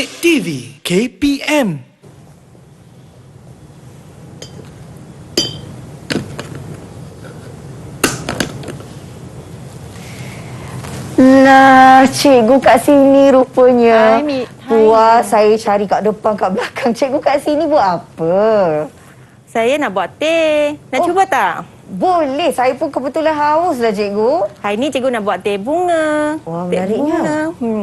Didik TV KPM. Lah, cikgu kat sini rupanya. Hai. Puas saya cari kat depan, kat belakang. Cikgu kat sini buat apa? Saya nak buat teh. Nak cuba tak? Boleh, saya pun kebetulan haus lah cikgu. Hari ni cikgu nak buat teh bunga. Wah, Teh menariknya. bunga.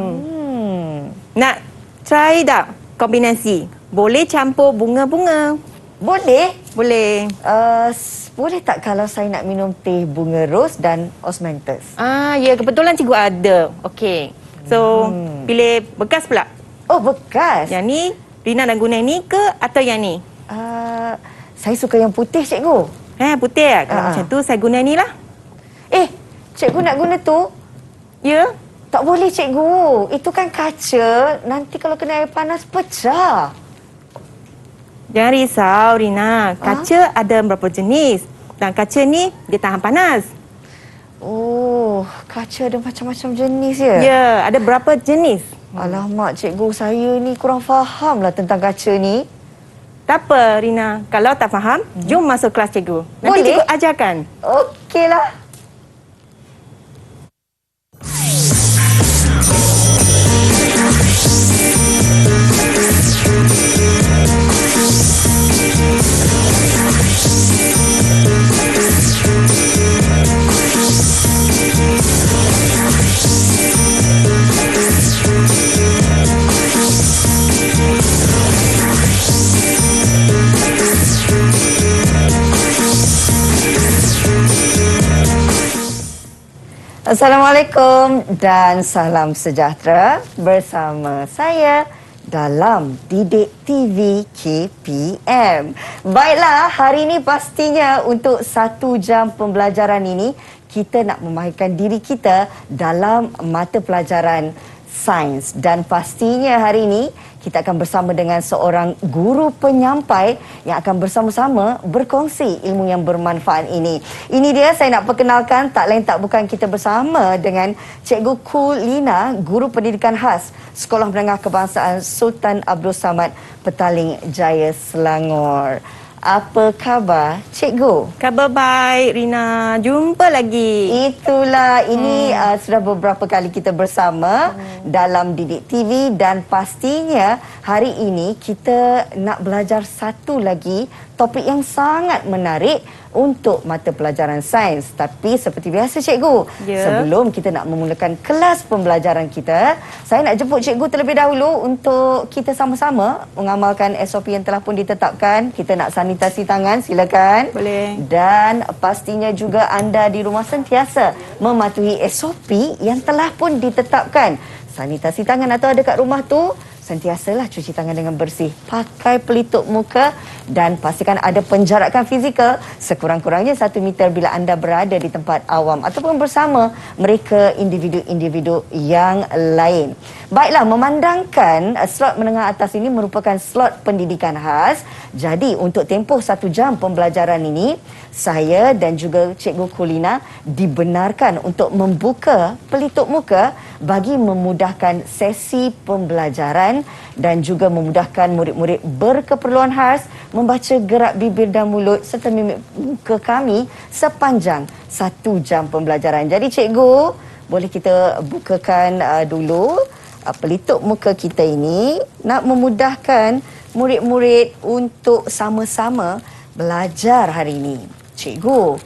Nak try tak kombinasi? Boleh campur bunga-bunga. Boleh? Boleh. Boleh tak kalau saya nak minum teh bunga ros dan osmanthus? Ya, kebetulan cikgu ada. Okey. So, pilih bekas pula. Oh, bekas? Yang ni, Rina nak guna ni ke atau yang ni? Saya suka yang putih cikgu. Putih lah. Kalau macam tu, saya guna ni lah. Cikgu nak guna tu? Ya? Tak boleh cikgu. Itu kan kaca. Nanti kalau kena air panas pecah. Jangan risau, Rina. Kaca ada beberapa jenis. Dan kaca ni, dia tahan panas. Oh, kaca ada macam-macam jenis ya? Ya, ada berapa jenis. Alamak, cikgu, saya ni kurang faham lah tentang kaca ni. Tak apa, Rina. Kalau tak faham, jom masuk kelas cikgu. Nanti Boleh? cikgu ajarkan. Okeylah. Assalamualaikum dan salam sejahtera bersama saya dalam Didik TV KPM. Baiklah, hari ini pastinya untuk 1 jam pembelajaran ini kita nak memahirkan diri kita dalam mata pelajaran sains. Dan pastinya hari ini kita akan bersama dengan seorang guru penyampai yang akan bersama-sama berkongsi ilmu yang bermanfaat ini. Ini dia saya nak perkenalkan, tak lain tak bukan kita bersama dengan Cikgu Kulina, Guru Pendidikan Khas Sekolah Menengah Kebangsaan Sultan Abdul Samad, Petaling Jaya, Selangor. Apa khabar, cikgu? Khabar baik, Rina. Jumpa lagi. Itulah, ini sudah beberapa kali kita bersama dalam Didik TV dan pastinya hari ini kita nak belajar satu lagi topik yang sangat menarik untuk mata pelajaran sains. Tapi seperti biasa cikgu, sebelum kita nak memulakan kelas pembelajaran kita, saya nak jemput cikgu terlebih dahulu untuk kita sama-sama mengamalkan SOP yang telah pun ditetapkan. Kita nak sanitasi tangan, silakan. Boleh. Dan pastinya juga anda di rumah sentiasa mematuhi SOP yang telah pun ditetapkan. Sanitasi tangan atau ada kat rumah tu, sentiasalah cuci tangan dengan bersih. Pakai pelitup muka dan pastikan ada penjarakan fizikal sekurang-kurangnya 1 meter bila anda berada di tempat awam ataupun bersama mereka individu-individu yang lain. Baiklah, memandangkan slot menengah atas ini merupakan slot pendidikan khas. Jadi untuk tempoh 1 jam pembelajaran ini, saya dan juga Cikgu Kulina dibenarkan untuk membuka pelitup muka bagi memudahkan sesi pembelajaran dan juga memudahkan murid-murid berkeperluan khas membaca gerak bibir dan mulut serta mimik muka kami sepanjang 1 jam pembelajaran. Jadi cikgu, boleh kita bukakan dulu pelitup muka kita ini nak memudahkan murid-murid untuk sama-sama belajar hari ini. Cikgu,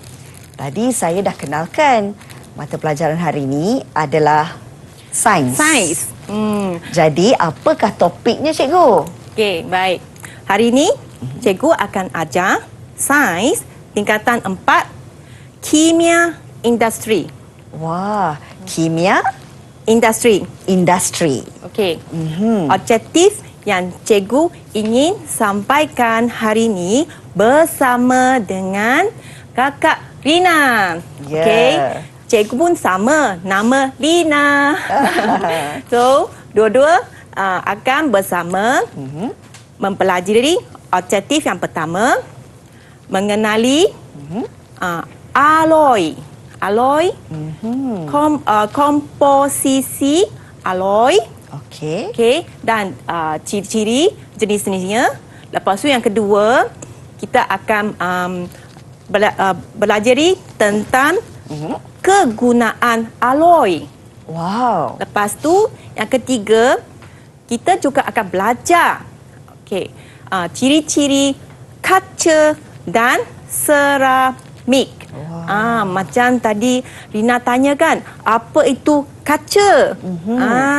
tadi saya dah kenalkan mata pelajaran hari ini adalah sains. Sains. Jadi, apakah topiknya, cikgu? Okey, baik. Hari ini, cikgu akan ajar sains tingkatan 4, kimia industri. Wah, kimia Industri. industri. Okey. Objektif yang cikgu ingin sampaikan hari ini bersama dengan kakak Rina. Ya. Okey. Cikgu pun sama, nama Lina. So, dua-dua akan bersama mempelajari objektif yang pertama, mengenali alloy. Komposisi alloy. Okey. Okey, dan ciri-ciri jenis-jenisnya. Lepas tu yang kedua, kita akan belajari tentang kegunaan alloy. Wow. Lepas tu yang ketiga, kita juga akan belajar ciri-ciri kaca dan seramik. Macam tadi Rina tanya kan, apa itu kaca?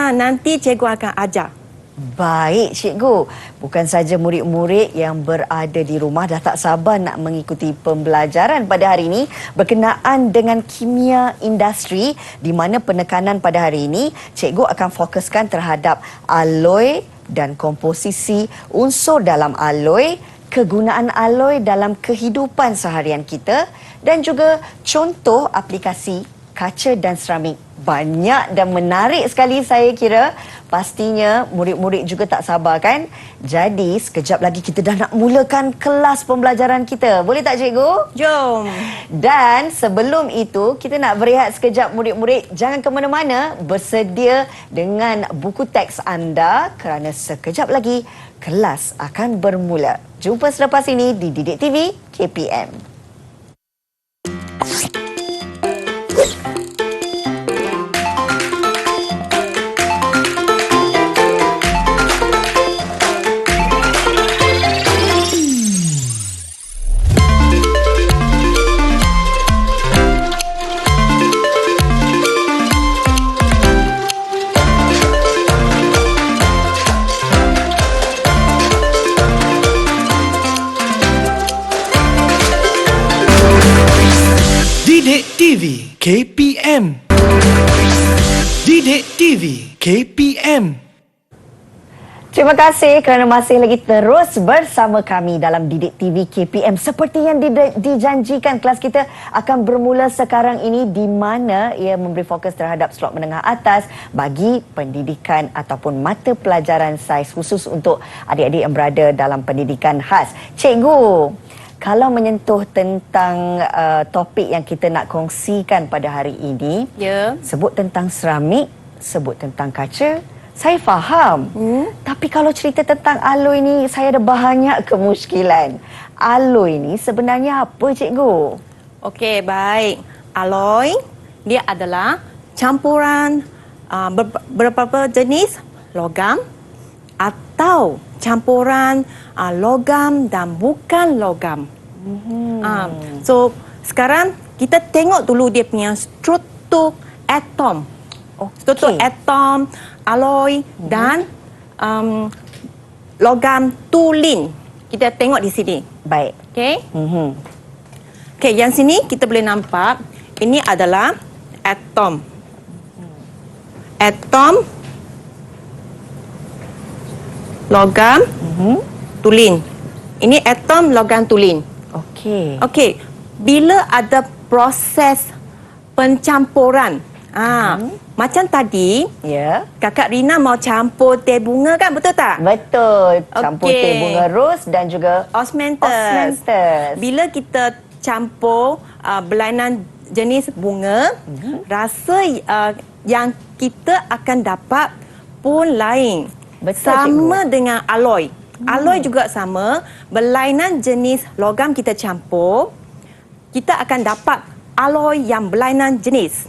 Nanti cikgu akan ajar. Baik, cikgu. Bukan saja murid-murid yang berada di rumah dah tak sabar nak mengikuti pembelajaran pada hari ini berkenaan dengan kimia industri, di mana penekanan pada hari ini cikgu akan fokuskan terhadap alloy dan komposisi unsur dalam alloy, kegunaan alloy dalam kehidupan seharian kita dan juga contoh aplikasi kaca dan seramik. Banyak dan menarik sekali saya kira. Pastinya murid-murid juga tak sabar kan? Jadi sekejap lagi kita dah nak mulakan kelas pembelajaran kita. Boleh tak cikgu? Jom. Dan sebelum itu kita nak berehat sekejap murid-murid. Jangan ke mana-mana. Bersedia dengan buku teks anda kerana sekejap lagi kelas akan bermula. Jumpa selepas ini di Didik TV KPM. Didik TV KPM. Didik TV KPM. Terima kasih kerana masih lagi terus bersama kami dalam Didik TV KPM. Seperti yang dijanjikan, kelas kita akan bermula sekarang ini di mana ia memberi fokus terhadap slot menengah atas bagi pendidikan ataupun mata pelajaran sains khusus untuk adik-adik yang berada dalam pendidikan khas. Cikgu, kalau menyentuh tentang topik yang kita nak kongsikan pada hari ini, sebut tentang seramik, sebut tentang kaca, saya faham. Tapi kalau cerita tentang alloy ni, saya ada banyak kemusykilan. Alloy ni sebenarnya apa, cikgu? Okey, baik. Alloy, dia adalah campuran beberapa jenis logam atau campuran logam dan bukan logam. So, sekarang kita tengok dulu dia punya struktur atom. Struktur atom, alloy dan logam tulin. Kita tengok di sini. Baik. Okey. Okey, yang sini kita boleh nampak ini adalah atom. Atom logam tulin. Ini atom logam tulin. Okey. Okey, bila ada proses pencampuran, macam tadi, Kakak Rina mau campur teh bunga kan, betul tak? Betul. Campur teh bunga ros dan juga osmanthus. Bila kita campur berlainan jenis bunga, rasa yang kita akan dapat pun lain. Betul, sama cikgu. dengan alloy. Alloy juga sama, berlainan jenis logam kita campur, kita akan dapat alloy yang berlainan jenis.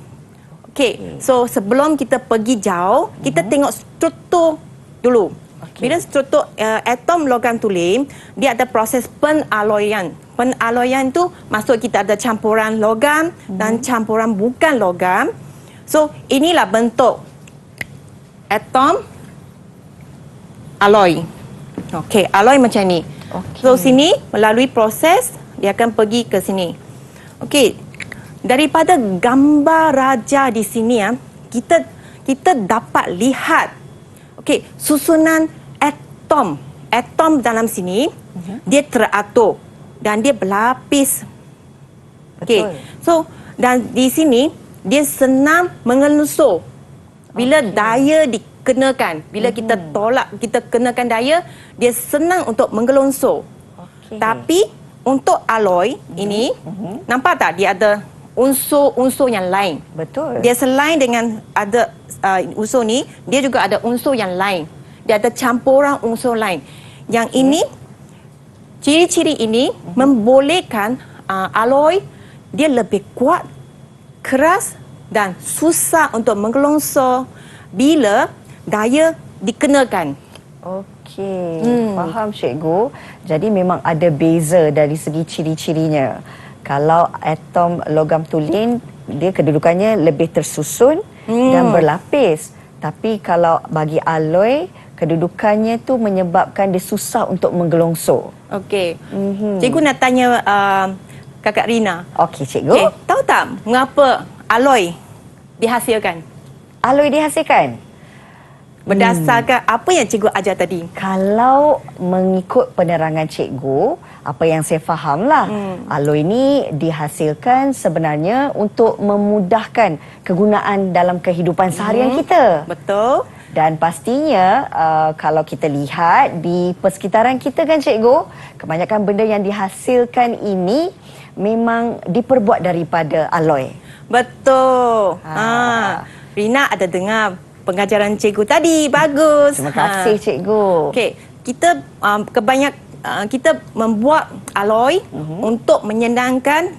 Okey, so sebelum kita pergi jauh, kita tengok struktur dulu. Bila struktur atom logam tulin, dia ada proses penalloyan. Penalloyan tu maksud kita ada campuran logam dan campuran bukan logam. So, inilah bentuk atom alloy. Okey, alloy macam ni. So, sini melalui proses, dia akan pergi ke sini. Okey, daripada gambar raja di sini, kita dapat lihat susunan atom. Atom dalam sini, dia teratur dan dia berlapis. Okey, so dan di sini, dia senang mengelusur. Bila daya dikenakan, bila kita tolak, kita kenakan daya, dia senang untuk menggelunsur. Tapi untuk alloy ini, nampak tak dia ada unsur-unsur yang lain. Betul. Dia selain dengan ada unsur ni, dia juga ada unsur yang lain. Dia ada campuran unsur lain. Yang ini, ciri-ciri ini membolehkan alloy dia lebih kuat, keras dan susah untuk menggelongsor bila daya dikenakan. Okey, faham cikgu. Jadi memang ada beza dari segi ciri-cirinya. Kalau atom logam tulen, dia kedudukannya lebih tersusun dan berlapis. Tapi kalau bagi alloy, kedudukannya tu menyebabkan dia susah untuk menggelongsor. Okey. Cikgu nak tanya Kakak Rina. Okey, cikgu. Okey, tahu tak mengapa alloy dihasilkan? Alloy dihasilkan? Berdasarkan apa yang cikgu ajar tadi. Kalau mengikut penerangan cikgu, apa yang saya fahamlah, alloy ni dihasilkan sebenarnya untuk memudahkan kegunaan dalam kehidupan seharian kita. Betul. Dan pastinya kalau kita lihat di persekitaran kita kan cikgu, kebanyakan benda yang dihasilkan ini memang diperbuat daripada alloy. Betul. Rina ada dengar pengajaran cikgu tadi. Bagus. Terima kasih cikgu. Okey, kita kita membuat alloy untuk menyenangkan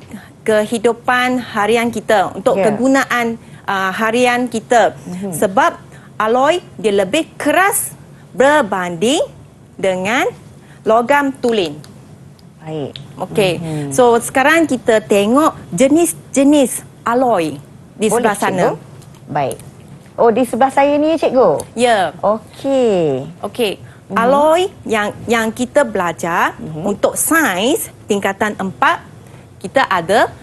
kehidupan harian kita, untuk kegunaan harian kita. Sebab alloy dia lebih keras berbanding dengan logam tulen. Baik. Okey. So sekarang kita tengok jenis-jenis alloy di Boleh, sebelah sana. cikgu? Baik. Oh, di sebelah saya ni cikgu? Ya. Okey. Okey. Alloy yang kita belajar untuk sains tingkatan 4, kita ada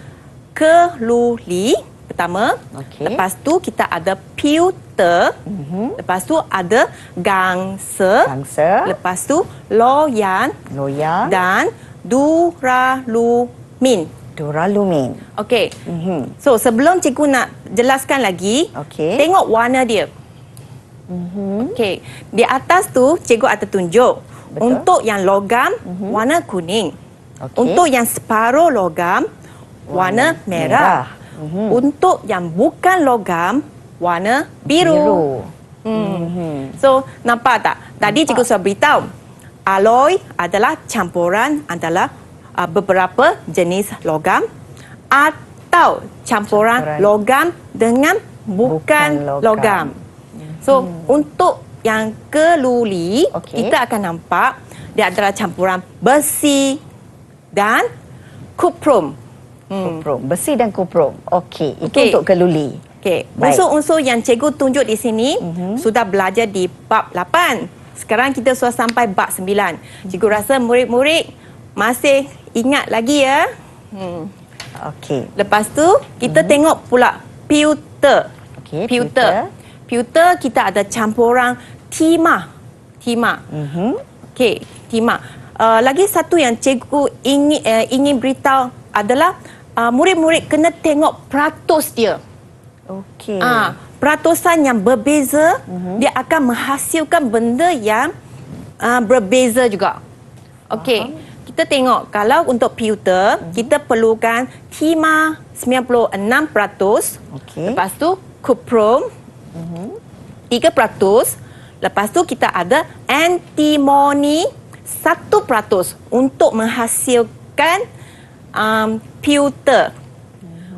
keluli pertama. Okey. Lepas tu kita ada pewter. Lepas tu ada gangsa. Lepas tu loyan Loyang. dan duralumin. Duralumin. Okey. So sebelum cikgu nak jelaskan lagi, Okey. tengok warna dia. Okey. Di atas tu cikgu ada tunjuk. Betul. Untuk yang logam warna kuning. Okey. Untuk yang separuh logam warna merah. Untuk yang bukan logam warna biru. So nampak tak? Tadi cikgu sudah beritahu. Alloy adalah campuran antara beberapa jenis logam atau campuran logam dengan bukan logam. So untuk yang keluli, kita akan nampak dia adalah campuran besi dan kuprum. Kuprum. Besi dan kuprum. Okey, itu untuk keluli. Okey, Baik. unsur-unsur yang cikgu tunjuk di sini sudah belajar di bab 8. Sekarang kita sudah sampai bab 9. Cikgu rasa murid-murid masih ingat lagi ya. Okey. Lepas tu kita tengok pula pewter. Okey, pewter. Pewter kita ada campuran timah. Okey, timah. Lagi satu yang cikgu ingin beritahu adalah murid-murid kena tengok peratus dia. Okey. Peratusan yang berbeza, dia akan menghasilkan benda yang berbeza juga. Okey. Kita tengok kalau untuk pewter, kita perlukan timah 96%. Okey. Lepas tu kuprum 3%. Lepas tu kita ada antimoni 1% untuk menghasilkan pewter.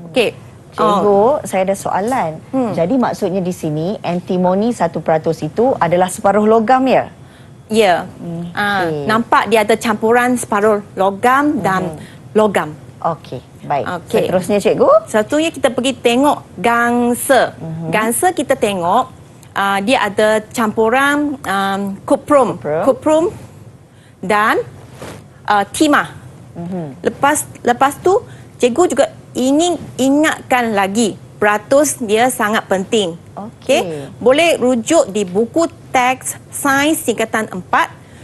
Okey. Cikgu, saya ada soalan. Jadi maksudnya di sini antimoni 1% itu adalah separuh logam ya? Ya. Nampak dia ada campuran separuh logam dan logam. Okey, baik. Okey. Seterusnya cikgu? Satunya kita pergi tengok gangsa. Gangsa kita tengok dia ada campuran kuprum dan timah. Lepas tu cikgu juga ingin ingatkan lagi peratus dia sangat penting. Okey. Boleh rujuk di buku teks sains tingkatan 4,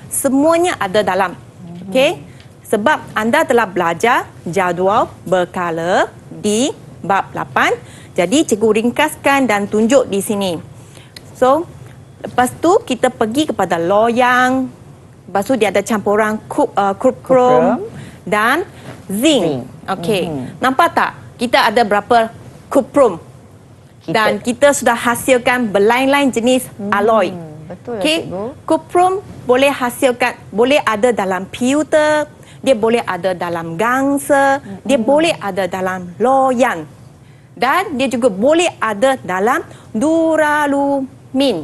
semuanya ada dalam. Okey. Sebab anda telah belajar jadual berkala di bab 8. Jadi cikgu ringkaskan dan tunjuk di sini. So, lepas tu kita pergi kepada loyang. Lepas tu dia ada campuran kuprum dan zinc. Okey. Nampak tak? kita ada berapa kuprum. Dan kita sudah hasilkan berlain-lain jenis alloy. Betul lah, Okey, cikgu. kuprum boleh hasilkan, boleh ada dalam pewter, dia boleh ada dalam gangsa, dia boleh ada dalam loyang. Dan dia juga boleh ada dalam duralumin.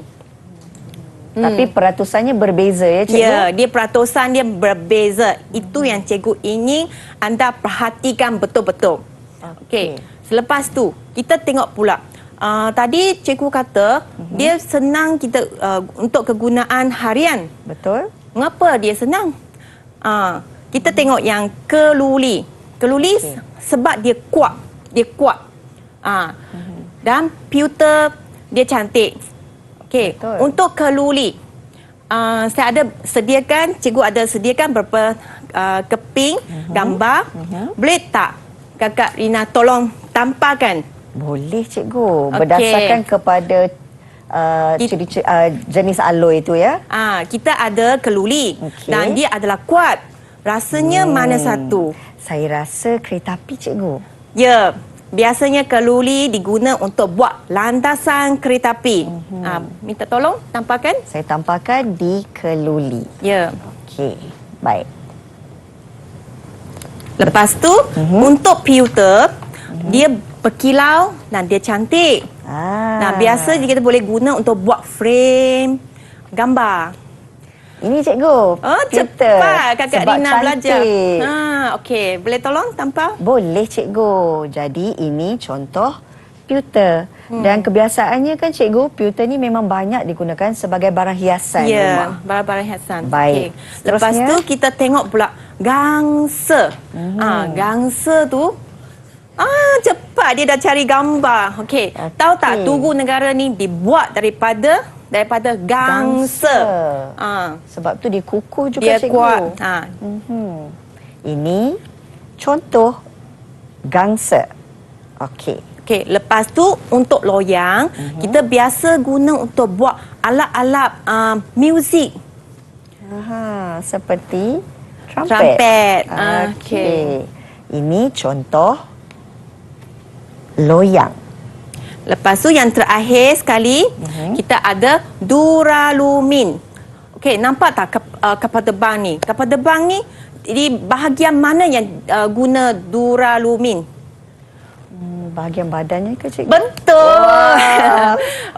Tapi peratusannya berbeza ya, cikgu? Ya, dia peratusan dia berbeza. Itu yang cikgu ingin anda perhatikan betul-betul. Okey. Selepas tu, kita tengok pula. Tadi cikgu kata dia senang kita untuk kegunaan harian. Betul. Mengapa dia senang? Kita tengok yang keluli. Keluli sebab dia kuat. Dia kuat. Dan pewter dia cantik. Okey. Betul. Untuk keluli, saya ada sediakan, cikgu ada sediakan beberapa keping gambar. Boleh tak Kakak Rina tolong tampalkan? Boleh, cikgu. Okey. Berdasarkan kepada ciri-ciri jenis alloy itu ya. Kita ada keluli. Okey. Dan dia adalah kuat. Rasanya mana satu? Saya rasa kereta api, cikgu. Ya, biasanya keluli diguna untuk buat landasan kereta api. Minta tolong tampalkan. Saya tampalkan di keluli. Ya. Okey, baik. Lepas tu, untuk pewter, dia berkilau dan dia cantik. Nah, biasa kita boleh guna untuk buat frame gambar. Ini cikgu. Oh, pewter. cepat Kakak Sebab Rina cantik. belajar. Okey. Boleh tolong tampal? Boleh, cikgu. Jadi ini contoh pewter. Dan kebiasaannya kan, cikgu, pewter ni memang banyak digunakan sebagai barang hiasan rumah. Ya, barang-barang hiasan. Baik. Okey. Lepas Seterusnya? tu kita tengok pula gangsa. Gangsa tu cepat dia dah cari gambar. Okey. Tahu tak Tugu Negara ni dibuat daripada gangsa. Sebab tu dia kukuh juga, Dia cikgu. kuat. Ini contoh gangsa. Okey. Okey, lepas tu untuk loyang, kita biasa guna untuk buat alat-alat muzik. Seperti trumpet. Trumpet. Okey. Ini contoh loyang. Lepas tu yang terakhir sekali, kita ada duralumin. Okey, nampak tak kapal terbang ni? Kapal terbang ni di bahagian mana yang guna duralumin? Bahagian badannya ke, cikgu? Betul.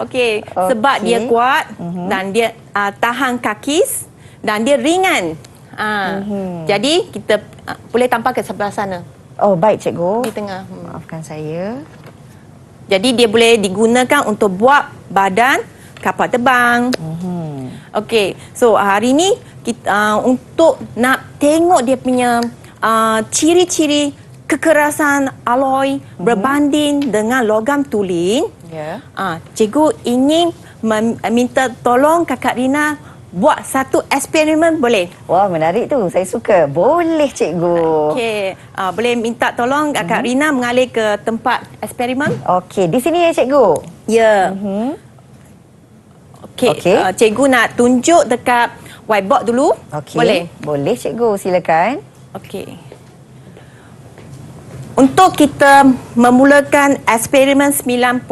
Okey, sebab Okey. dia kuat dan dia tahan kakis dan dia ringan. Jadi kita boleh tampal ke sebelah sana. Oh, baik, cikgu. Di tengah. Maafkan saya. Jadi dia boleh digunakan untuk buat badan kapal terbang. Okey, so hari ni kita untuk nak tengok dia punya ciri-ciri kekerasan alloy berbanding dengan logam tulin. Ya. Cikgu ingin minta tolong Kakak Rina buat satu eksperimen, boleh? Wah, menarik tu. Saya suka. Boleh, cikgu. Okey, boleh minta tolong Kakak Rina mengalir ke tempat eksperimen? Okey, di sini ya, cikgu. Ya. Okey, Okey. cikgu nak tunjuk dekat whiteboard dulu. Okey. Boleh? Boleh, cikgu. Silakan. Okey. Untuk kita memulakan eksperimen 9.1,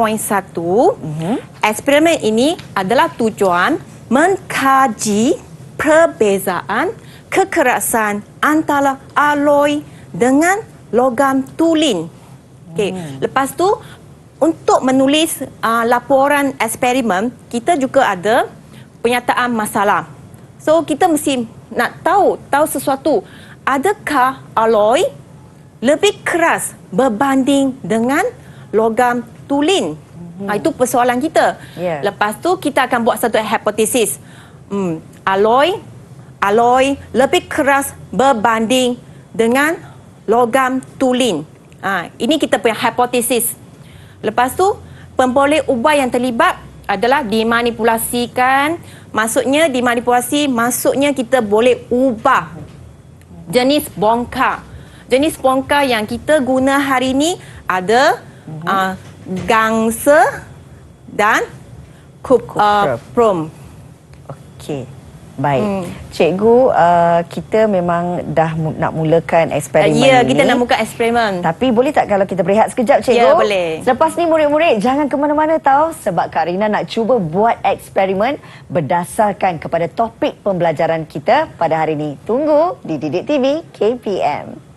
eksperimen ini adalah tujuan mengkaji perbezaan kekerasan antara alloy dengan logam tulin. Okey, lepas tu untuk menulis laporan eksperimen, kita juga ada penyataan masalah. So kita mesti nak tahu sesuatu, adakah alloy lebih keras berbanding dengan logam tulin? Itu persoalan kita. Ya. Lepas tu kita akan buat satu hipotesis. Alloy lebih keras berbanding dengan logam tulin. Ini kita punya hipotesis. Lepas tu pemboleh ubah yang terlibat adalah dimanipulasikan. Maksudnya kita boleh ubah jenis bongkar. Jenis bongkar yang kita guna hari ini ada gangsa dan kuprum. Okey. Baik. Cikgu, kita memang dah nak mulakan eksperimen Ya, ini. kita nak buka eksperimen. Tapi boleh tak kalau kita berehat sekejap, Cikgu? Ya, boleh. Selepas ni murid-murid jangan ke mana-mana tahu sebab Kak Rina nak cuba buat eksperimen berdasarkan kepada topik pembelajaran kita pada hari ini. Tunggu di Didik TV KPM.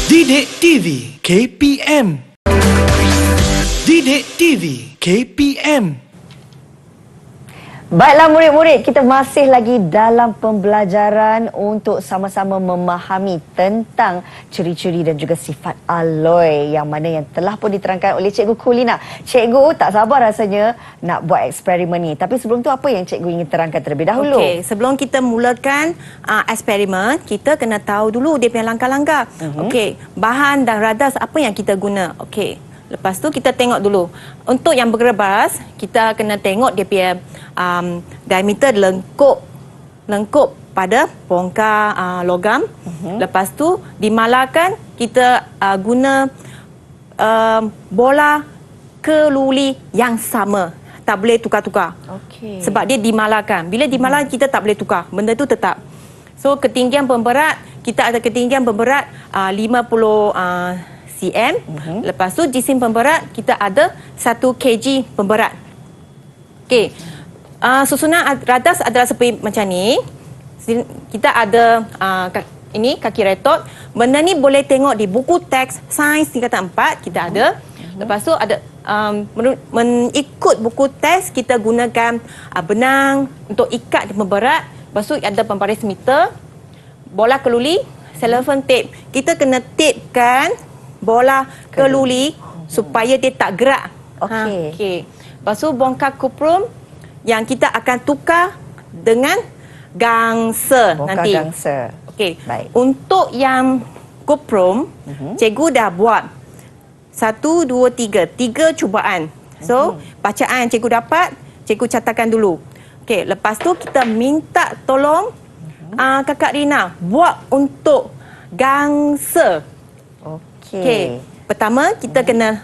Didik TV KPM. Didik TV KPM. Baiklah murid-murid, kita masih lagi dalam pembelajaran untuk sama-sama memahami tentang ciri-ciri dan juga sifat alloy yang mana yang telah pun diterangkan oleh Cikgu Kulina. Cikgu tak sabar rasanya nak buat eksperimen ni. Tapi sebelum tu apa yang Cikgu ingin terangkan terlebih dahulu? Okey, sebelum kita mulakan eksperimen, kita kena tahu dulu dia punya langkah-langkah. Okey, bahan dan radas apa yang kita guna. Okey, lepas tu kita tengok dulu. Untuk yang bergerbas, kita kena tengok dia punya diameter lengkup pada bongkar logam. Lepas tu dimalakan, kita guna bola keluli yang sama. Tak boleh tukar-tukar. Okey. Sebab dia dimalakan. Bila dimalakan, kita tak boleh tukar. Benda tu tetap. So, ketinggian pemberat, kita ada ketinggian pemberat 50 cm. Lepas tu, jisim pemberat, kita ada 1 kg pemberat. Okey. Susunan radas adalah seperti macam ni. Kita ada ini kaki retot. Benda ni boleh tengok di buku teks sains tingkatan 4 kita ada. Lepas tu ada mengikut buku teks kita gunakan benang untuk ikat pemberat. Lepas tu ada pembaris meter, bola keluli, cellophane tape. Kita kena tapekan bola keluli supaya dia tak gerak. Okey. Okey. Lepas tu bongkar kuprum yang kita akan tukar dengan gangsa Bongkar nanti. gangsa. Okey. Baik. Untuk yang kuprum, cikgu dah buat 1, 2, 3 cubaan. So, bacaan yang cikgu dapat, cikgu catatkan dulu. Okey, lepas tu kita minta tolong Kakak Rina buat untuk gangsa. Okey. Okey. Pertama, kita kena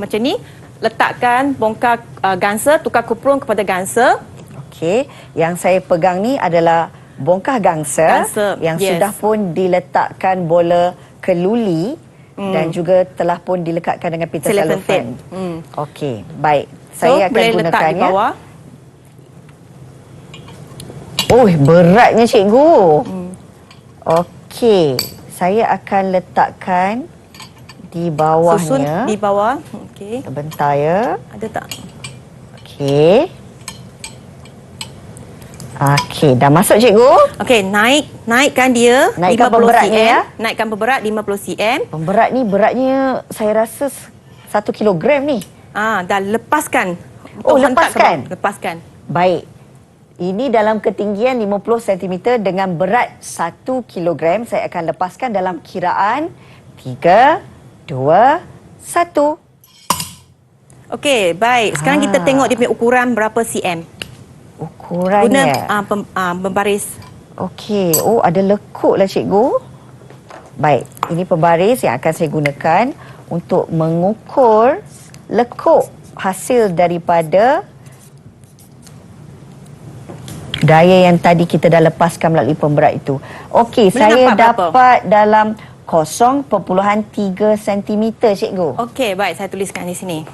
macam ni, letakkan bongkar gangsa, tukar kuprum kepada gangsa. Okey, yang saya pegang ni adalah bongkar gangsa, yang sudah pun diletakkan bola keluli dan juga telah pun dilekatkan dengan pita cellophane. Okey, baik. Saya akan boleh gunakannya. letak di bawah. Oh, beratnya cikgu. Okey, saya akan letakkan di bawahnya. Susun di bawah. Okey. Sebentar ya. Ada tak? Okey. Okey, dah masuk cikgu. Okey, naikkan dia Naikkan 50 pemberatnya, cm. ya. Naikkan pemberat 50 cm. Pemberat ni beratnya saya rasa 1 kilogram ni. Dah lepaskan. Oh, Untuk hentak ke lepaskan? bawah. Lepaskan. Baik. Ini dalam ketinggian 50 cm dengan berat 1 kilogram. Saya akan lepaskan dalam kiraan 3, 2, 1. Okey, baik. Sekarang kita tengok dia punya ukuran berapa cm. Ukurannya. Guna pembaris. Okey. Oh, ada lekuk lah cikgu. Baik. Ini pembaris yang akan saya gunakan untuk mengukur lekuk hasil daripada daya yang tadi kita dah lepaskan melalui pemberat itu. Okey, saya dapat dalam 0.3 cm, cikgu. Okey, baik. Saya tuliskan di sini.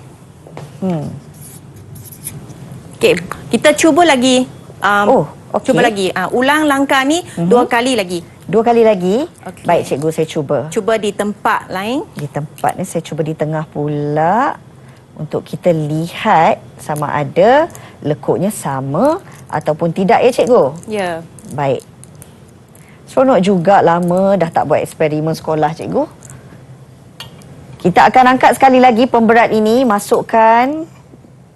Okey, kita cuba lagi. okey. Cuba lagi. Ulang langkah ni 2 kali lagi. 2 kali lagi? Okey. Baik, cikgu, saya cuba. Cuba di tempat lain. Di tempat ni saya cuba di tengah pula untuk kita lihat sama ada lekuknya sama ataupun tidak ya cikgu. Ya. Baik. Seronok juga lama dah tak buat eksperimen sekolah cikgu. Kita akan angkat sekali lagi pemberat ini, masukkan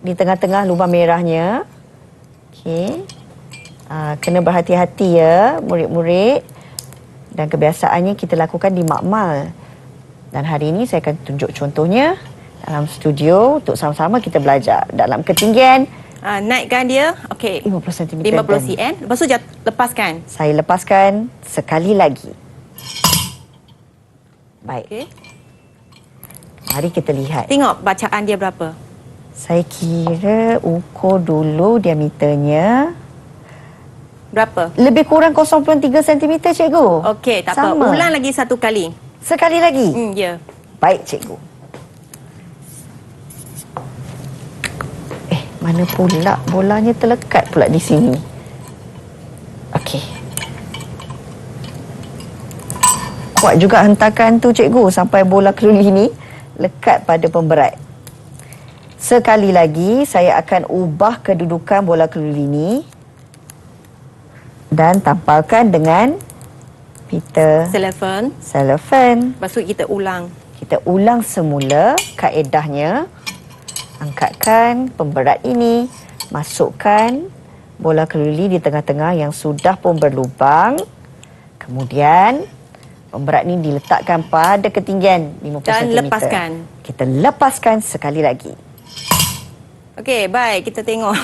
di tengah-tengah lubang merahnya. Okey. Kena berhati-hati ya murid-murid. Dan kebiasaannya kita lakukan di makmal. Dan hari ini saya akan tunjuk contohnya dalam studio untuk sama-sama kita belajar. Dalam ketinggian Naikkan dia. Okey. 50 cm. 50 cm. Lepas tu lepaskan. Saya lepaskan sekali lagi. Baik. Okey. Mari kita lihat. Tengok bacaan dia berapa. Saya kira ukur dulu diameternya. Berapa? Lebih kurang 0.3 cm, cikgu. Okey, tak apa. Sama. Ulang lagi satu kali. Sekali lagi. Ya. Baik, cikgu. Mana pula bolanya terlekat pula di sini. Okey. Kuat juga hentakan tu, cikgu, sampai bola keluli ni lekat pada pemberat. Sekali lagi saya akan ubah kedudukan bola keluli ni dan tampalkan dengan pita cellophane. Lepas tu kita ulang. Kita ulang semula kaedahnya. Angkatkan pemberat ini, masukkan bola keluli di tengah-tengah yang sudah pun berlubang. Kemudian pemberat ini diletakkan pada ketinggian 50 Dan cm. lepaskan. Kita lepaskan sekali lagi. Okey, baik. Kita tengok.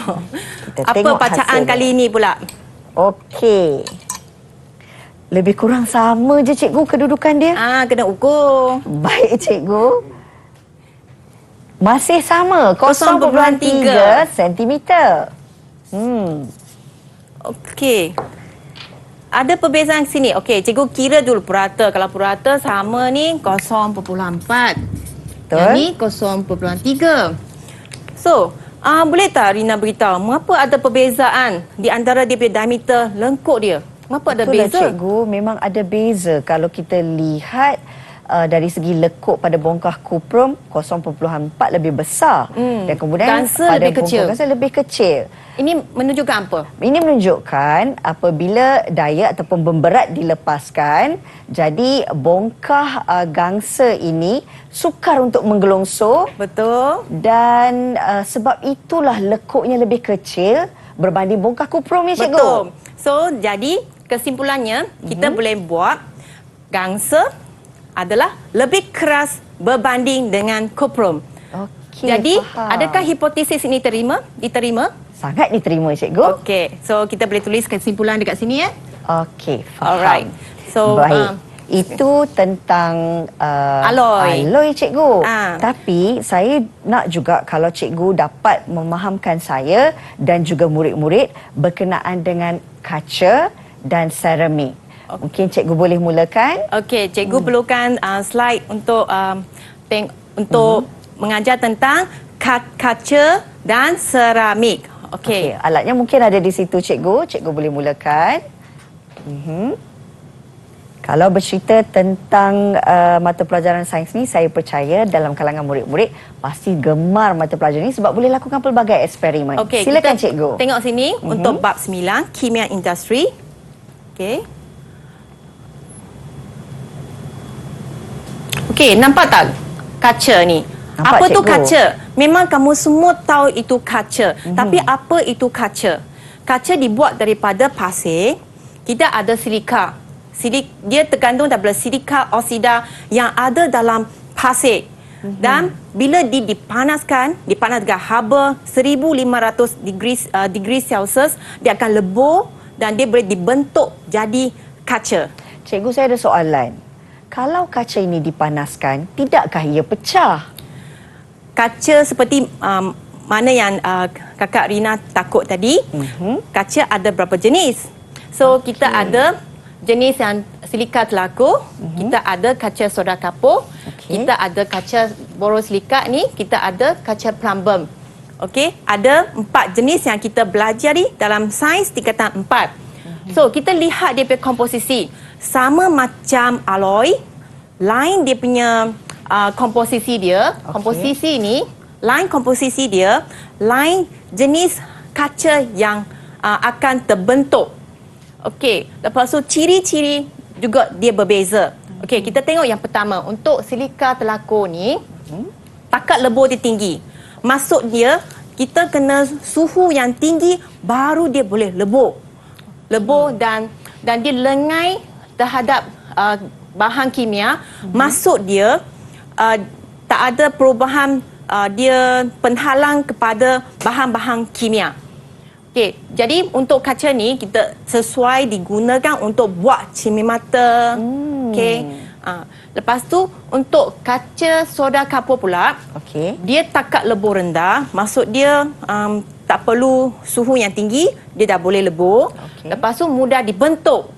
Kita Apa tengok bacaan hasilnya. kali ini pula? Okey. Lebih kurang sama je, cikgu, kedudukan dia. Kena ukur. Baik, cikgu. Masih sama, 0.3 cm. Okey. Ada perbezaan sini. Okey, cikgu kira dulu purata. Kalau purata sama ni 0.4. Betul. Yang ni 0.3. So, boleh tak Rina beritahu mengapa ada perbezaan di antara dia punya diameter lengkuk dia? Mengapa ada Betul lah, beza? cikgu. Memang ada beza. Kalau kita lihat dari segi lekuk pada bongkah kuprum 0.4 lebih besar. Dan kemudian Gangsa pada lebih kecil. Gangsa lebih kecil. Ini menunjukkan apa? Ini menunjukkan apabila daya ataupun pemberat dilepaskan, jadi bongkah gangsa ini sukar untuk menggelongsor. Betul. Dan sebab itulah lekuknya lebih kecil berbanding bongkah kuprum ni, cikgu. Betul. So, jadi kesimpulannya kita boleh buat gangsa adalah lebih keras berbanding dengan kuprum. Okey, Jadi, faham. adakah hipotesis ini diterima? Sangat diterima, cikgu. Okey. So, kita boleh tulis kesimpulan dekat sini ya. Okey, faham. Alright. So, baik. Itu tentang alloy, cikgu. Tapi saya nak juga kalau cikgu dapat memahamkan saya dan juga murid-murid berkenaan dengan kaca dan seramik. Mungkin cikgu boleh mulakan. Okey, cikgu perlukan slide untuk mengajar tentang kaca dan seramik. Okey. Alatnya mungkin ada di situ, cikgu. Cikgu boleh mulakan. Kalau bercerita tentang mata pelajaran sains ni, saya percaya dalam kalangan murid-murid pasti gemar mata pelajaran ni sebab boleh lakukan pelbagai eksperimen. Okey, silakan, kita cikgu. Tengok sini untuk bab 9, kimia industri. Okey. Okey, nampak tak kaca ni? Nampak, apa tu cikgu. kaca? Memang kamu semua tahu itu kaca. Tapi apa itu kaca? Kaca dibuat daripada pasir. Kita ada silika. Dia tergantung daripada silika oksida yang ada dalam pasir. Dan bila dipanaskan haba 1500 degree Celsius, dia akan lebur dan dia boleh dibentuk jadi kaca. Cikgu, saya ada soalan. Kalau kaca ini dipanaskan, tidakkah ia pecah? Kaca seperti mana yang kakak Rina takut tadi, kaca ada berapa jenis. So, kita ada jenis yang silika telaku, kita ada kaca soda kapur, kita ada kaca borosilikat ni, kita ada kaca plumbum. Okey, ada 4 jenis yang kita belajari dalam sains tingkatan 4. So, kita lihat dia punya komposisi. Sama macam alloy, lain dia punya komposisi dia. Komposisi ni, lain komposisi dia, lain jenis kaca yang akan terbentuk. Okey, lepas tu ciri-ciri juga dia berbeza. Okey, kita tengok yang pertama. Untuk silika telaku ni, takat lebur dia tinggi. Maksud dia, kita kena suhu yang tinggi baru dia boleh lebur. Lebur dan dia lengai terhadap bahan kimia. Maksud dia tak ada perubahan dia penghalang kepada bahan-bahan kimia. Okey, jadi untuk kaca ni kita sesuai digunakan untuk buat cermin mata. Okey. Lepas tu untuk kaca soda kapur pula, dia takat lebur rendah. Maksud dia tak perlu suhu yang tinggi, dia dah boleh lebur. Lepas tu mudah dibentuk.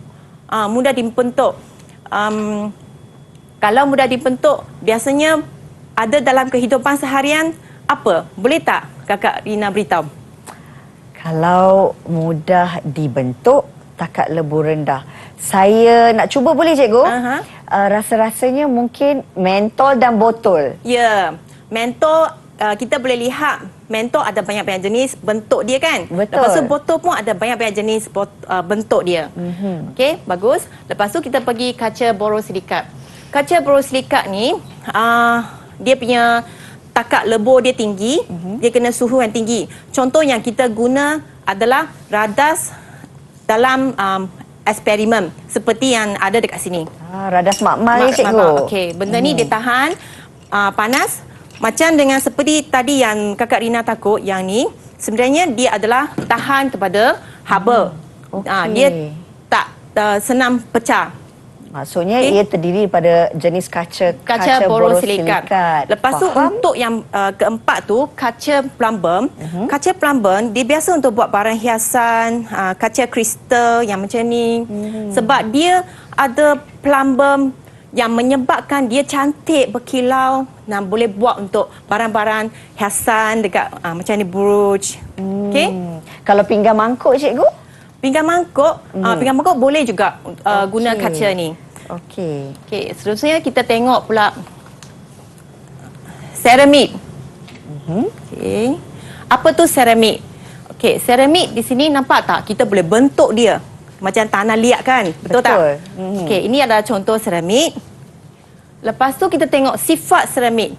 Kalau mudah dibentuk, biasanya ada dalam kehidupan seharian apa? Boleh tak Kakak Rina beritahu? Kalau mudah dibentuk, takat lebur rendah. Saya nak cuba boleh cikgu? Rasa-rasanya mungkin mentol dan botol. Ya, mentol kita boleh lihat mentol ada banyak-banyak jenis bentuk dia kan? Betul. Lepas tu botol pun ada banyak-banyak jenis bentuk dia. Okey, bagus. Lepas tu kita pergi kaca borosilikat. Kaca borosilikat ni dia punya takat lebur dia tinggi, dia kena suhu yang tinggi. Contoh yang kita guna adalah radas dalam eksperimen seperti yang ada dekat sini. Radas makmal ni cikgu. Okey, benda ni dia tahan panas macam dengan seperti tadi yang Kakak Rina takut yang ni sebenarnya dia adalah tahan kepada haba. Dia tak senang pecah. Maksudnya ia terdiri daripada jenis kaca borosilikat. Lepas tu Faham? untuk yang keempat tu kaca plumber. Kaca plumber dia biasa untuk buat barang hiasan, kaca kristal yang macam ni. Sebab dia ada plumber yang menyebabkan dia cantik berkilau dan boleh buat untuk barang-barang hiasan dekat macam ni brooch. Okey. Kalau pinggan mangkuk cikgu? Pinggan mangkuk boleh juga guna kaca ni. Okey. Okey, seterusnya kita tengok pula seramik. Okey. Apa tu seramik? Okey, seramik di sini nampak tak? Kita boleh bentuk dia macam tanah liat kan? Betul tak? Okey, ini adalah contoh seramik. Lepas tu kita tengok sifat seramik.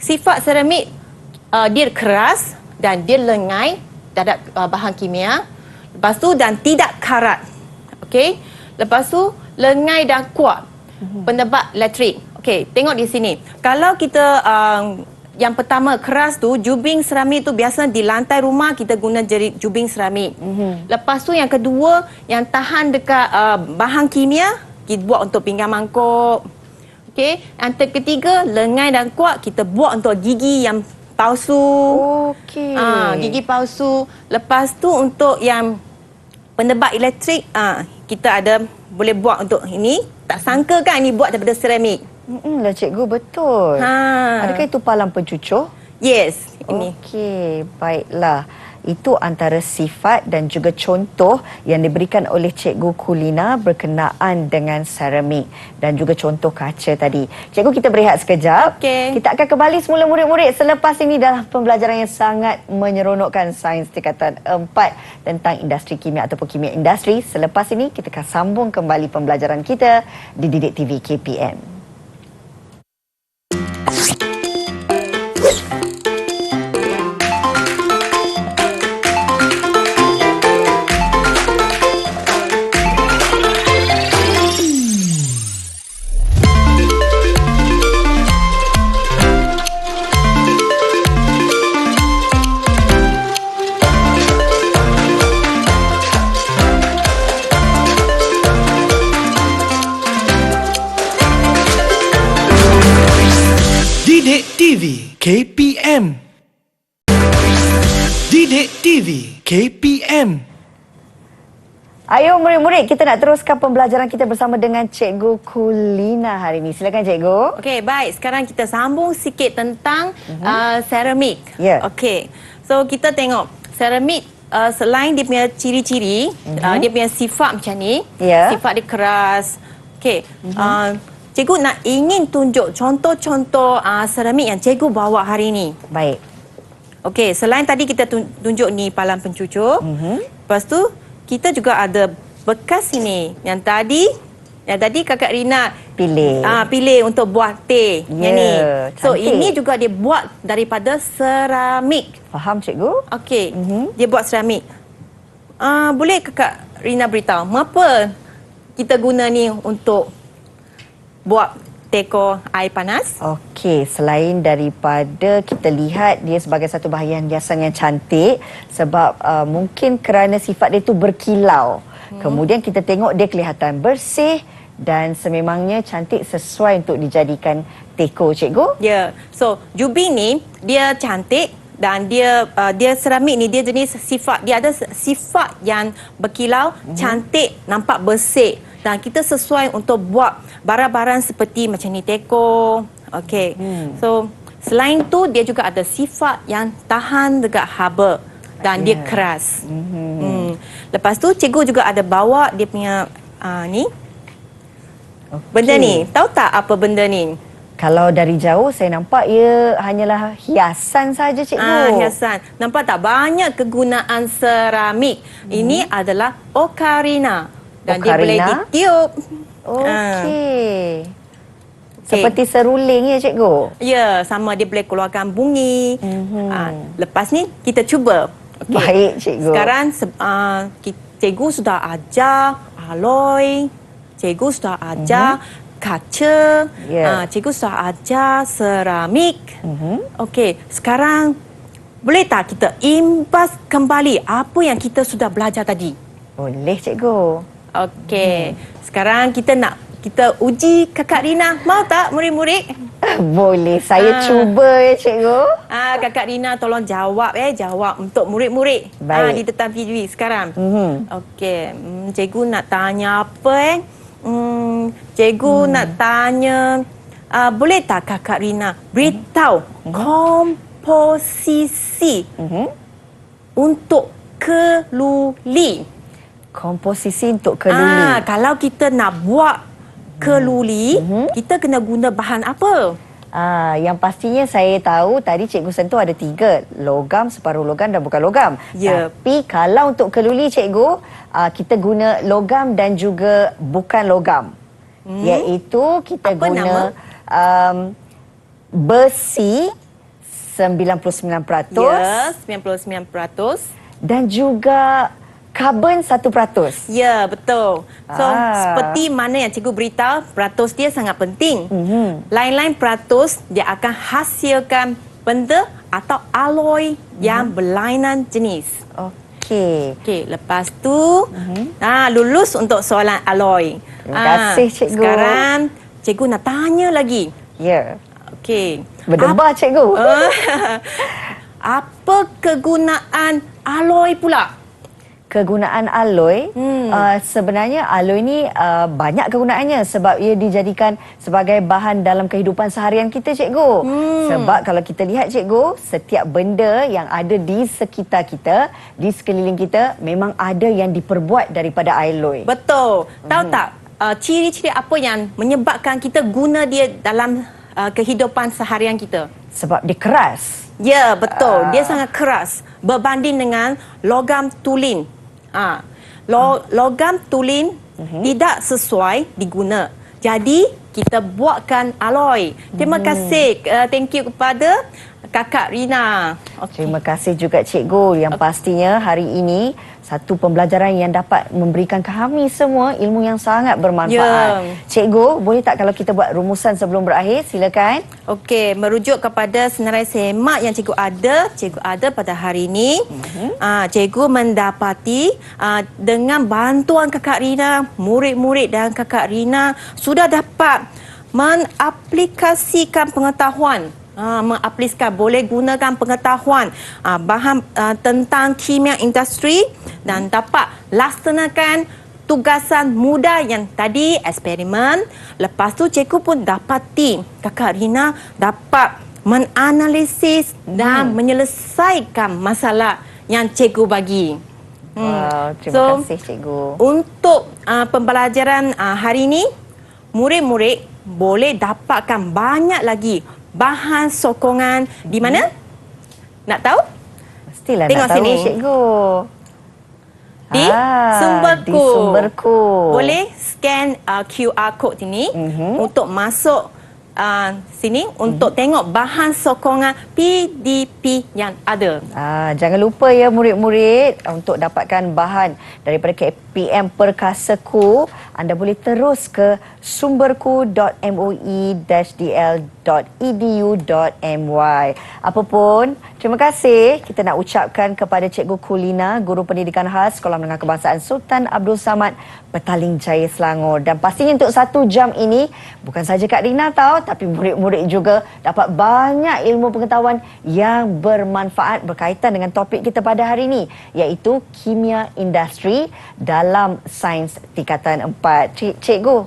Sifat seramik dia keras dan dia lengai terhadap bahan kimia. Lepas tu dan tidak karat. Okey. Lepas tu lengai dan kuat. Penebat elektrik. Okey, tengok di sini. Kalau kita yang pertama keras tu, jubing seramik tu biasa di lantai rumah kita guna jubing seramik. Lepas tu yang kedua yang tahan dekat bahan kimia kita buat untuk pinggan mangkuk. Okey, yang ketiga lengai dan kuat kita buat untuk gigi yang palsu. Okey. Gigi palsu. Lepas tu untuk yang penebat elektrik kita ada boleh buat untuk ini. Tak sangka kan ini buat daripada seramik. Lah cikgu, betul. Adakah itu palang pencucur? Yes, ini. Okey, baiklah. Itu antara sifat dan juga contoh yang diberikan oleh Cikgu Kulina berkenaan dengan seramik dan juga contoh kaca tadi. Cikgu, kita berehat sekejap. Okey. Kita akan kembali semula murid-murid selepas ini dalam pembelajaran yang sangat menyeronokkan Sains Tingkatan 4 tentang industri kimia ataupun kimia industri. Selepas ini kita akan sambung kembali pembelajaran kita di Didik TV KPM. Didik TV KPM. Didik TV KPM. Ayo murid-murid, kita nak teruskan pembelajaran kita bersama dengan Cikgu Kulina hari ini. Silakan cikgu. Okey, baik. Sekarang kita sambung sikit tentang seramik. Ya. Okey. So kita tengok seramik selain dia punya ciri-ciri, dia punya sifat macam ni. Ya. Sifat dia keras. Okey. Cikgu nak ingin tunjuk contoh-contoh seramik yang cikgu bawa hari ini. Baik. Okey, selain tadi kita tunjuk ni palang pencucur. Lepas tu kita juga ada bekas ini. Yang tadi Ya, tadi Kakak Rina Pilih. pilih untuk buat teh yang ni. So cantik. ini juga dia buat daripada seramik. Faham cikgu? Okey. Dia buat seramik. Boleh Kakak Rina beritahu mengapa kita guna ni untuk buat teko air panas? Okey, selain daripada kita lihat dia sebagai satu bahagian hiasan yang cantik sebab mungkin kerana sifat dia tu berkilau. Kemudian kita tengok dia kelihatan bersih dan sememangnya cantik sesuai untuk dijadikan teko, cikgu. Ya. So, jubing ni dia cantik dan dia seramik ni dia jenis sifat, dia ada sifat yang berkilau, cantik, nampak bersih. Dan kita sesuai untuk buat barang-barang seperti macam ni teko. Okey. So, selain tu dia juga ada sifat yang tahan dekat haba dan dia keras. Lepas tu cikgu juga ada bawa dia punya ni. Benda ni, tahu tak apa benda ni? Kalau dari jauh saya nampak ia hanyalah hiasan saja, cikgu. Hiasan. Nampak tak banyak kegunaan seramik. Ini adalah ocarina. Dan dia boleh Ocarina? ditiup. Okey. Seperti seruling ya, cikgu? Ya, sama dia boleh keluarkan bunyi. Lepas ni kita cuba. Okey. Baik, cikgu. Sekarang cikgu sudah ajar alloy. Cikgu sudah ajar kaca. Cikgu sudah ajar seramik. Okey, sekarang boleh tak kita imbas kembali apa yang kita sudah belajar tadi? Boleh, cikgu. Okey, sekarang kita uji Kakak Rina. Mau tak murid-murid? Boleh, saya cuba ya, cikgu. Kakak Rina tolong jawab jawab untuk murid-murid. Baik. Di depan TV sekarang. Okey, cikgu nak tanya apa cikgu nak tanya boleh tak Kakak Rina beritahu komposisi untuk keluli? Komposisi untuk keluli. Kalau kita nak buat keluli, kita kena guna bahan apa? Yang pastinya saya tahu tadi cikgu sentuh ada 3. Logam, separuh logam dan bukan logam. Ya. Tapi kalau untuk keluli, cikgu, kita guna logam dan juga bukan logam. Iaitu kita Apa guna nama? besi 99%. Ya, 99%. Dan juga karbon 1%. Ya, betul. So, seperti mana yang cikgu beritahu, peratus dia sangat penting. Lain-lain peratus, dia akan hasilkan benda atau alloy yang berlainan jenis. Okey, lepas tu, lulus untuk soalan alloy. Terima kasih, cikgu. Sekarang, cikgu nak tanya lagi. Ya. Okey. Berdebar, cikgu. Apa kegunaan alloy pula? Kegunaan alloy, sebenarnya alloy ni banyak kegunaannya sebab ia dijadikan sebagai bahan dalam kehidupan seharian kita, cikgu. Sebab kalau kita lihat, cikgu, setiap benda yang ada di sekitar kita, di sekeliling kita, memang ada yang diperbuat daripada alloy. Betul. Tahu tak ciri-ciri apa yang menyebabkan kita guna dia dalam kehidupan seharian kita? Sebab dia keras. Ya, betul. Dia sangat keras berbanding dengan logam tulin. Logam tulin tidak sesuai diguna. Jadi, kita buatkan alloy. Terima kasih. Thank you kepada Kakak Rina. Terima kasih juga, cikgu. Yang pastinya hari ini satu pembelajaran yang dapat memberikan kami semua ilmu yang sangat bermanfaat. Cikgu, boleh tak kalau kita buat rumusan sebelum berakhir? Silakan. Okey, merujuk kepada senarai semak yang cikgu ada pada hari ini. Cikgu mendapati dengan bantuan Kakak Rina, murid-murid dan Kakak Rina sudah dapat mengaplikasikan pengetahuan. Boleh gunakan pengetahuan bahan tentang kimia industri dan dapat laksanakan tugasan mudah yang tadi eksperimen. Lepas tu cikgu pun dapati Kakak Rina dapat menganalisis dan menyelesaikan masalah yang cikgu bagi. Terima kasih, cikgu. Untuk pembelajaran hari ini, murid-murid boleh dapatkan banyak lagi bahan sokongan di mana? Nak tahu? Mestilah Tengok nak tahu, sini. cikgu. di Sumberku. Di Sumberku. Boleh scan QR code ini untuk masuk sini untuk tengok bahan sokongan PDP yang ada. Jangan lupa ya murid-murid, untuk dapatkan bahan daripada KPM Perkasaku, anda boleh terus ke sumberku.moi-dl.edu.my. Apapun, terima kasih kita nak ucapkan kepada Cikgu Kulina, Guru Pendidikan Khas Sekolah Menengah Kebangsaan Sultan Abdul Samad, Petaling Jaya, Selangor. Dan pastinya untuk 1 jam ini, bukan saja Kak Rina tahu, tapi murid-murid juga dapat banyak ilmu pengetahuan yang bermanfaat berkaitan dengan topik kita pada hari ini, iaitu kimia industri dalam sains tingkatan 4. Cikgu,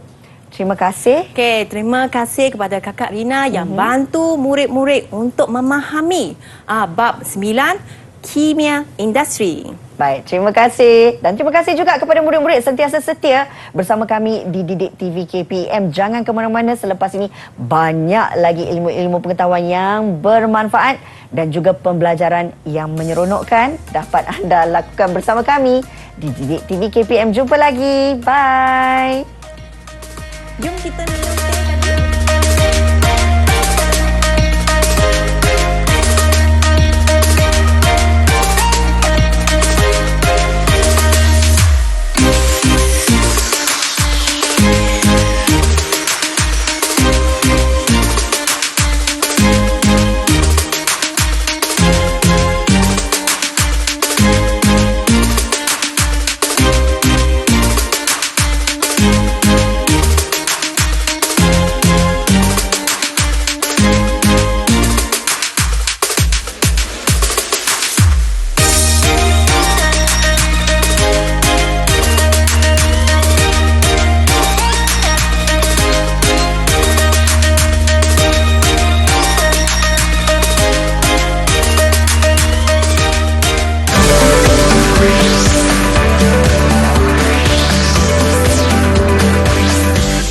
terima kasih. Okey, terima kasih kepada Kakak Rina yang bantu murid-murid untuk memahami bab 9 kimia industri. Baik, terima kasih. Dan terima kasih juga kepada murid-murid sentiasa setia bersama kami di Didik TV KPM. Jangan ke mana-mana, selepas ini banyak lagi ilmu-ilmu pengetahuan yang bermanfaat dan juga pembelajaran yang menyeronokkan dapat anda lakukan bersama kami di Didik TV KPM. Jumpa lagi. Bye. Jom kita minum teh tadi.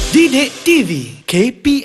Didik TV KPM